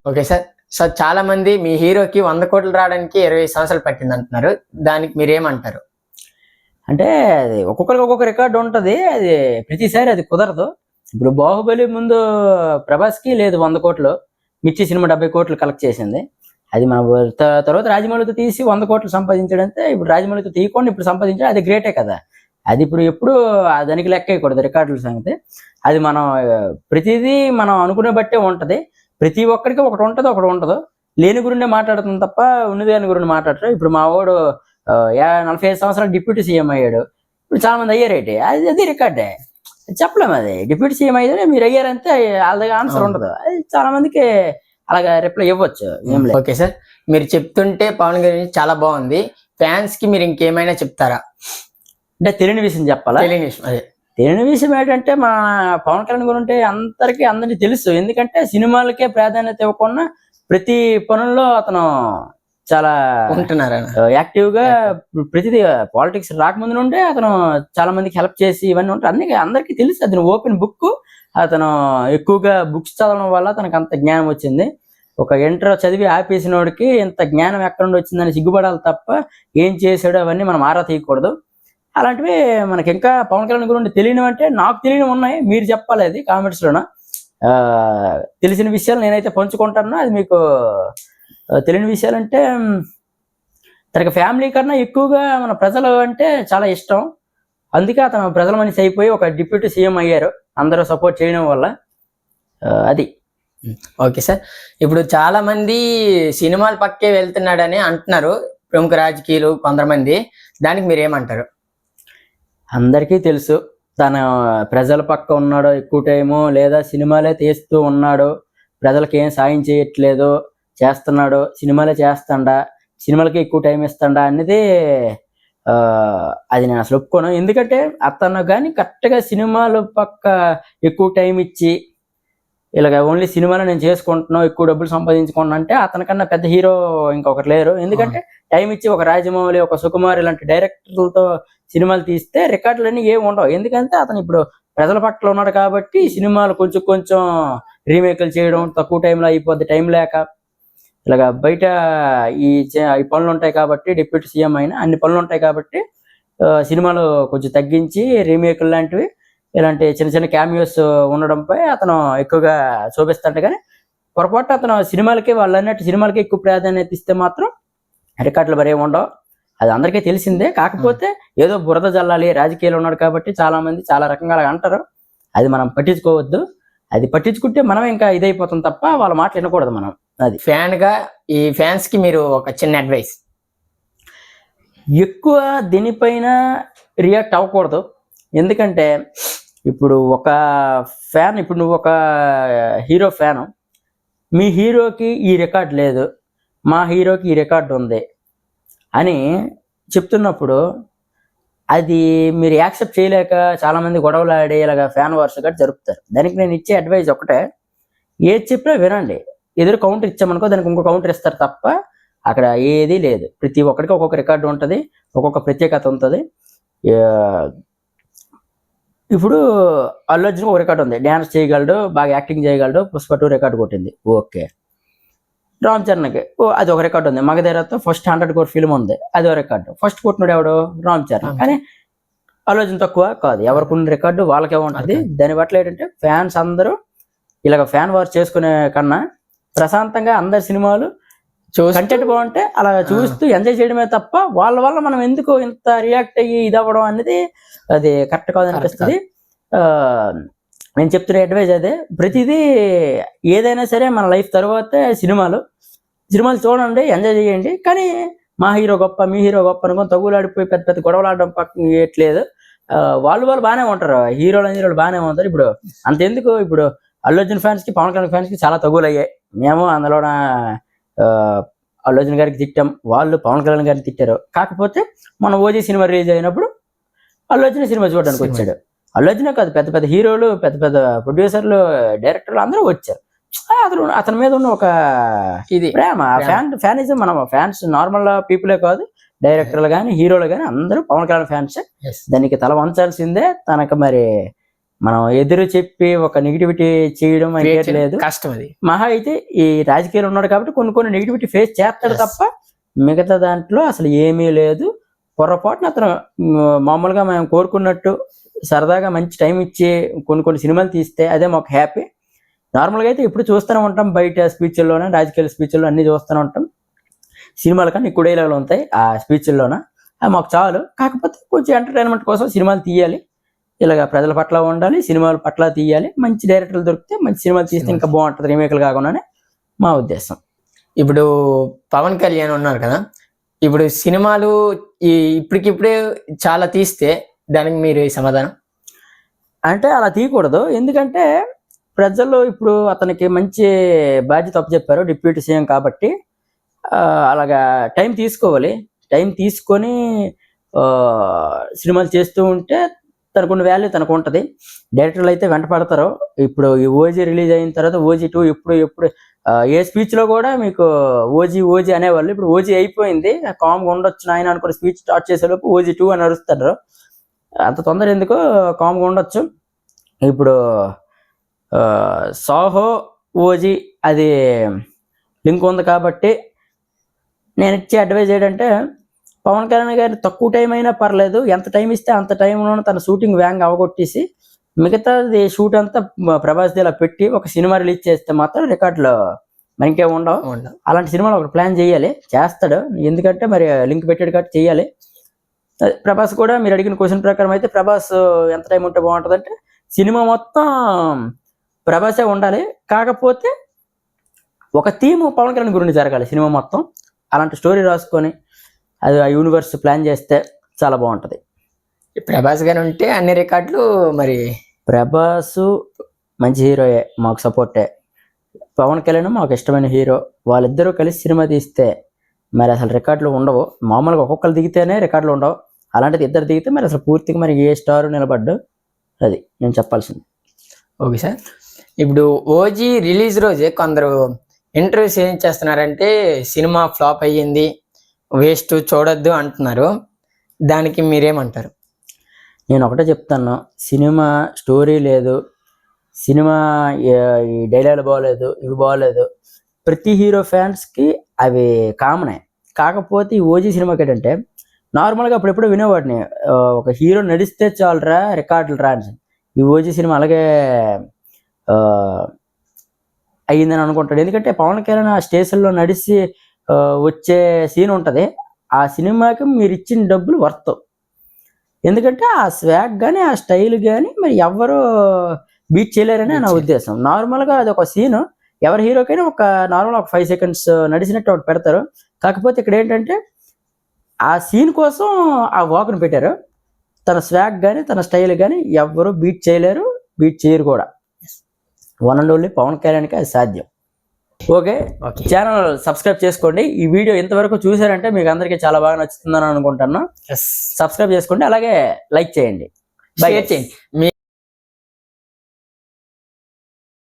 Okay sir. So చాలా మంది మీ హీరోకి 100 కోట్లు రావడానికి 20 సంవత్సరాలు పట్టింది అంటున్నారు. దానికి మీరేమంటారు? అంటే అది ఒక్కొక్కరికి ఒక్కొక్క రికార్డు ఉంటది. అది ప్రతిసారి అది కుదరదు. ఇప్పుడు 'బాహుబలి' ముందు ప్రభాస్‌కి లేదు 100 కోట్లు. 'మిర్చి' సినిమా 70 కోట్లు కలెక్ట్ చేసింది. అది మన తర్వాత రాజమౌళితో తీసి 100 కోట్లు సంపాదించాడంటే, ఇప్పుడు రాజమౌళితో తీయకుండా ఇప్పుడు సంపాదించాడు, అది గ్రేటే కదా. అది ఇప్పుడు ఎప్పుడు దానికి లెక్కేయకూడదు రికార్డుల సంగతి. అది మనం ప్రతిదీ మనం అనుకునే బట్టే ఉంటది. ప్రతి ఒక్కరికి ఒకటి ఉంటది, ఒకటి ఉండదు. లేని గురిండే మాట్లాడుతుంది తప్ప ఉన్నది దాని గురించి మాట్లాడరు. ఇప్పుడు మా వాడు 45 సంవత్సరాలు డిప్యూటీ సీఎం అయ్యాడు. ఇప్పుడు చాలా మంది అయ్యారేంటి, అది రికార్డే. చెప్పలేము, అది డిప్యూటీ సీఎం అయితే మీరు అయ్యారంటే వాళ్ళ ఆన్సర్ ఉండదు. అది చాలా మందికి అలాగా రిప్లై ఇవ్వచ్చు. ఏం లేదు. ఓకే సార్, మీరు చెప్తుంటే పవన్ గారి చాలా బాగుంది. ఫ్యాన్స్ కి మీరు ఇంకేమైనా చెప్తారా? అంటే తెలియని విషయం చెప్పాలా? తెలియని విషయం, అదే తెలియని విషయం ఏంటంటే, మన పవన్ కళ్యాణ్ గురించి అందరికీ తెలుసు. ఎందుకంటే సినిమాలకే ప్రాధాన్యత ఇవ్వకుండా ప్రతి పనుల్లో అతను చాలా ఉంటున్నారు. యాక్టివ్ గా ప్రతిదీ పాలిటిక్స్ రాకముందు నుండే అతను చాలా మందికి హెల్ప్ చేసి ఇవన్నీ ఉంటాయి. అందరికీ తెలుసు. అతను ఓపెన్ బుక్. అతను ఎక్కువగా బుక్స్ చదవడం వల్ల తనకు అంత జ్ఞానం వచ్చింది. ఒక ఇంటర్ చదివి ఆపేసినోడికి ఇంత జ్ఞానం ఎక్కడ నుండి వచ్చిందని సిగ్గుపడాలి తప్ప ఏం చేశాడో అవన్నీ మనం ఆరా తీయకూడదు. అలాంటివి మనకి ఇంకా పవన్ కళ్యాణ్ గురించి తెలియనివి అంటే నాకు తెలియనివి ఉన్నాయి. మీరు చెప్పాలి అది కామెంట్స్లోన. తెలిసిన విషయాలు నేనైతే పంచుకుంటాను. అది మీకు తెలియని విషయాలంటే, తనకి ఫ్యామిలీ కన్నా ఎక్కువగా మన ప్రజలు అంటే చాలా ఇష్టం. అందుకే అతను ప్రజల మనిషి అయిపోయి ఒక డిప్యూటీ సీఎం అయ్యారు, అందరూ సపోర్ట్ చేయడం వల్ల. అది. ఓకే సార్, ఇప్పుడు చాలా మంది సినిమాల పక్కే వెళ్తున్నాడని అంటున్నారు ప్రముఖ రాజకీయాలు కొంతమంది. దానికి మీరేమంటారు? అందరికీ తెలుసు తన ప్రజల పక్క ఉన్నాడో ఎక్కువ టైము, లేదా సినిమాలే తీస్తూ ఉన్నాడో, ప్రజలకు ఏం సాయం చేయట్లేదు, చేస్తున్నాడు, సినిమాలే చేస్తాడా, సినిమాలకి ఎక్కువ టైం ఇస్తాడా అనేది అది నేను అసలు ఒప్పుకోను. ఎందుకంటే అతను కానీ కరెక్ట్గా సినిమాల పక్క ఎక్కువ టైం ఇచ్చి ఇలాగ ఓన్లీ సినిమాలో నేను చేసుకుంటున్నాను, ఎక్కువ డబ్బులు సంపాదించుకున్నా అంటే అతనికన్నా పెద్ద హీరో ఇంకొకటి లేరు. ఎందుకంటే టైం ఇచ్చి ఒక రాజమౌళి, ఒక సుకుమార్ ఇలాంటి డైరెక్టర్లతో సినిమాలు తీస్తే రికార్డులన్నీ ఏమి ఉండవు. ఎందుకంటే అతను ఇప్పుడు ప్రజల పట్ల ఉన్నాడు కాబట్టి సినిమాలు కొంచెం రీమేక్లు చేయడం, తక్కువ టైంలో అయిపోద్ది, టైం లేక ఇలాగ బయట ఈ పనులు ఉంటాయి కాబట్టి, డిప్యూటీ సీఎం అయినా అన్ని పనులు ఉంటాయి కాబట్టి సినిమాలు కొంచెం తగ్గించి రీమేక్లు లాంటివి ఇలాంటి చిన్న చిన్న క్యామియోస్ ఉండడంపై అతను ఎక్కువగా చూపిస్తాడు. కానీ పొరపాటు అతను సినిమాలకి వాళ్ళు అన్నట్టు సినిమాలకి ఎక్కువ ప్రాధాన్యత ఇస్తే మాత్రం రికార్డులు మరేమి ఉండవు. అది అందరికీ తెలిసిందే. కాకపోతే ఏదో బురద జల్లాలి, రాజకీయాలు ఉన్నాడు కాబట్టి చాలా మంది చాలా రకంగా అంటారు. అది మనం పట్టించుకోవద్దు. అది పట్టించుకుంటే మనం ఇంకా ఇదైపోతాం తప్ప వాళ్ళ మాటలు వినకూడదు మనం. అది ఫ్యాన్ గా ఈ ఫ్యాన్స్ కి మీరు ఒక చిన్న అడ్వైస్. ఎక్కువ దీనిపైన రియాక్ట్ అవ్వకూడదు. ఎందుకంటే ఇప్పుడు ఒక ఫ్యాన్, ఇప్పుడు నువ్వు ఒక హీరో ఫ్యాను, మీ హీరోకి ఈ రికార్డ్ లేదు, మా హీరోకి ఈ రికార్డు ఉంది అని చెప్తున్నప్పుడు అది మీరు యాక్సెప్ట్ చేయలేక చాలామంది గొడవలు ఆడి ఇలాగ ఫ్యాన్ వార్స్ గట్రా జరుపుతారు. దానికి నేను ఇచ్చే అడ్వైజ్ ఒకటే, ఏది చెప్పినా వినండి. ఎదురు కౌంటర్ ఇచ్చామనుకో దానికి ఇంకో కౌంటర్ ఇస్తారు తప్ప అక్కడ ఏదీ లేదు. ప్రతి ఒక్కరికి ఒక్కొక్క రికార్డు ఉంటుంది, ఒక్కొక్క ప్రత్యేకత ఉంటుంది. ఇప్పుడు అల్లు అర్జున్ ఒక రికార్డు ఉంది, డ్యాన్స్ చేయగలడు, బాగా యాక్టింగ్ చేయగలడు, పుష్ప 2 రికార్డు కొట్టింది, ఓకే. రామ్ చరణ్కి అది ఒక రికార్డు ఉంది, మగధీరతో ఫస్ట్ 100 crore ఫిల్మ్ ఉంది, అది ఒక రికార్డు. ఫస్ట్ కొట్టినాడు ఎవడు? రామ్ చరణ్. కానీ అల్లు అర్జున్ తక్కువ కాదు, ఎవరికి ఉన్న రికార్డు వాళ్ళకే ఉంటుంది. దాని బట్టి ఏంటంటే ఫ్యాన్స్ అందరూ ఇలాగ ఫ్యాన్ వార్ చేసుకునే కన్నా ప్రశాంతంగా అందరి సినిమాలు కంటెంట్ బాగుంటే అలా చూస్తూ ఎంజాయ్ చేయడమే తప్ప వాళ్ళ వల్ల మనం ఎందుకు ఇంత రియాక్ట్ అయ్యి ఇది అవ్వడం అనేది అది కరెక్ట్ కాదనిపిస్తుంది. నేను చెప్తున్న అడ్వైజ్ అదే. ప్రతిదీ ఏదైనా సరే మన లైఫ్ తర్వాతే సినిమాలు చూడండి, ఎంజాయ్ చేయండి. కానీ మా హీరో గొప్ప, మీ హీరో గొప్ప అనుకో తగులాడిపోయి పెద్ద పెద్ద గొడవలు ఆడడం పక్కన ఇవ్వట్లేదు. వాళ్ళు బాగానే ఉంటారు, హీరోలు బాగానే ఉంటారు. ఇప్పుడు అంతెందుకు, ఇప్పుడు అల్లు అర్జున్ ఫ్యాన్స్ కి పవన్ కళ్యాణ్ ఫ్యాన్స్ కి చాలా తగులు అయ్యాయి. మేము అందులో అల్లు అర్జున్ గారికి తిట్టాం, వాళ్ళు పవన్ కళ్యాణ్ గారిని తిట్టారు. కాకపోతే మన ఓజీ సినిమా రిలీజ్ అయినప్పుడు అల్లు అర్జున్ సినిమా చూడడానికి వచ్చాడు. అల్లు అర్జునే కాదు, పెద్ద పెద్ద హీరోలు, పెద్ద పెద్ద ప్రొడ్యూసర్లు, డైరెక్టర్లు అందరూ వచ్చారు. అతని మీద ఉన్న ఒక ఇది ప్రేమ, ఫ్యానిజం. మన ఫ్యాన్స్ నార్మల్ పీపులే కాదు, డైరెక్టర్లు కానీ హీరోలు కానీ అందరూ పవన్ కళ్యాణ్ ఫ్యాన్స్. దానికి తల వంచాల్సిందే. తనకు మరి మనం ఎదురు చెప్పి ఒక నెగిటివిటీ చేయడం అంటే లేదు. కష్టం అది. మహా అయితే ఈ రాజకీయాలు ఉన్నాడు కాబట్టి కొన్ని నెగిటివిటీ ఫేస్ చేస్తాడు తప్ప మిగతా దాంట్లో అసలు ఏమీ లేదు. పొరపాటున అతను మామూలుగా మేము కోరుకున్నట్టు సరదాగా మంచి టైం ఇచ్చి కొన్ని సినిమాలు తీస్తే అదే మాకు హ్యాపీ. నార్మల్గా అయితే ఇప్పుడు చూస్తూనే ఉంటాం, బయట స్పీచ్ల్లోనే రాజకీయ స్పీచ్ల్లో అన్ని చూస్తూనే ఉంటాం. సినిమాల కన్నా ఎక్కువ డైలాగులు ఉంటాయి ఆ స్పీచ్ల్లోన, అది మాకు చాలు. కాకపోతే కొంచెం ఎంటర్టైన్మెంట్ కోసం సినిమాలు తీయాలి, ఇలాగ ప్రజల పట్ల ఉండాలి, సినిమాల పట్ల తీయాలి. మంచి డైరెక్టర్లు దొరికితే మంచి సినిమాలు తీస్తే ఇంకా బాగుంటుంది, రీమేక్లు కాకుండానే మా ఉద్దేశం. ఇప్పుడు పవన్ కళ్యాణ్ ఉన్నారు కదా, ఇప్పుడు సినిమాలు ఇప్పటికిప్పుడే చాలా తీస్తే దానికి మీరు సమాధానం? అంటే అలా తీయకూడదు, ఎందుకంటే ప్రజల్లో ఇప్పుడు అతనికి మంచి బాధ్యత అప్పచెప్పారు, డిప్యూటీ సీఎం కాబట్టి అలాగా టైం తీసుకోవాలి. టైం తీసుకొని సినిమాలు చేస్తూ ఉంటే తనకున్న వాల్యూ తనకు ఉంటుంది. డైరెక్టర్లు అయితే వెంట పడతారు. ఇప్పుడు ఈ ఓజీ రిలీజ్ అయిన తర్వాత ఓజీ 2 ఎప్పుడు ఏ స్పీచ్లో కూడా మీకు ఓజీ అనేవాళ్ళు. ఇప్పుడు ఓజీ అయిపోయింది, కామ్గా ఉండొచ్చు నాయన అనుకుని స్పీచ్ స్టార్ట్ చేసేలోపు ఓజీ 2 అని అరుస్తారు. అంత తొందర ఎందుకు, కామ్గా ఉండొచ్చు. ఇప్పుడు సాహో ఓజీ అది లింక్ ఉంది కాబట్టి నేను ఇచ్చే అడ్వైజ్ ఏంటంటే, పవన్ కళ్యాణ్ గారు తక్కువ టైం అయినా పర్లేదు, ఎంత టైం ఇస్తే అంత టైంలోనే తన షూటింగ్ వేగంగా అవగొట్టేసి మిగతాది షూట్ అంతా ప్రభాస్ ఇలా పెట్టి ఒక సినిమా రిలీజ్ చేస్తే మాత్రం రికార్డులు మనకే ఉండవు. అలాంటి సినిమాలు ఒక ప్లాన్ చేయాలి, చేస్తాడు. ఎందుకంటే మరి లింక్ పెట్టాడు కాబట్టి చేయాలి. ప్రభాస్ కూడా మీరు అడిగిన క్వశ్చన్ ప్రకారం అయితే ప్రభాస్ ఎంత టైం ఉంటే బాగుంటుంది అంటే, సినిమా మొత్తం ప్రభాసే ఉండాలి. కాకపోతే ఒక థీమ్ పవన్ కళ్యాణ్ గురించి జరగాలి సినిమా మొత్తం. అలాంటి స్టోరీ రాసుకొని అది ఆ యూనివర్స్ ప్లాన్ చేస్తే చాలా బాగుంటుంది. ప్రభాస్ గారు ఉంటే అన్ని రికార్డులు. మరి ప్రభాస్ మంచి హీరోయే, మాకు సపోర్టే. పవన్ కళ్యాణ్ మాకు ఇష్టమైన హీరో. వాళ్ళిద్దరూ కలిసి సినిమా తీస్తే మరి అసలు రికార్డులు ఉండవు. మామూలుగా ఒక్కొక్కరు దిగితేనే రికార్డులు ఉండవు, అలాంటిది ఇద్దరు దిగితే మరి అసలు పూర్తిగా మరి ఏ స్టార్ నిలబడ్డు, అది నేను చెప్పాల్సింది. ఓకే సార్, ఇప్పుడు ఓజీ రిలీజ్ రోజే కొందరు ఇంటర్వ్యూస్ ఏం చేస్తున్నారంటే సినిమా ఫ్లాప్ అయ్యింది, వేస్ట్, చూడొద్దు అంటున్నారు. దానికి మీరేమంటారు? నేను ఒకటే చెప్తాను, సినిమా స్టోరీ లేదు, సినిమా ఈ డైలాగులు బాగోలేదు, ఇవి బాగోలేదు, ప్రతి హీరో ఫ్యాన్స్కి అవి కామనే. కాకపోతే ఈ ఓజీ సినిమాకి ఏంటంటే, నార్మల్గా అప్పుడెప్పుడు వినేవాడిని, ఒక హీరో నడిస్తే చాలురా రికార్డులు రా అని. ఈ ఓజీ సినిమా అలాగే అయ్యిందని అనుకుంటాడు. ఎందుకంటే పవన్ కళ్యాణ్ ఆ స్టేషన్లో నడిచి వచ్చే సీన్ ఉంటుంది, ఆ సినిమాకి మీరు ఇచ్చిన డబ్బులు వర్త్. ఎందుకంటే ఆ స్వాగ్ కానీ ఆ స్టైల్ కానీ మరి ఎవరు బీట్ చేయలేరని నా ఉద్దేశం. నార్మల్గా అది ఒక సీను, ఎవరి హీరోకైనా ఒక నార్మల్ ఒక 5 seconds నడిచినట్టు ఒకటి పెడతారు. కాకపోతే ఇక్కడ ఏంటంటే ఆ సీన్ కోసం ఆ వాక్ను పెట్టారు. తన స్వాగ్ కానీ తన స్టైల్ కానీ ఎవరు బీట్ చేయలేరు, బీట్ చేయరు కూడా. వన్ అండ్ ఓన్లీ పవన్ కళ్యాణ్కి అది సాధ్యం. ఓకే, ఛానల్ సబ్స్క్రైబ్ చేసుకోండి. ఈ వీడియో ఇంతవరకు చూసారంటే మీకు అందరికీ చాలా బాగా నచ్చుతుందని అనుకుంటున్నా. సబ్స్క్రైబ్ చేసుకోండి, అలాగే లైక్ చేయండి, షేర్ చేయండి.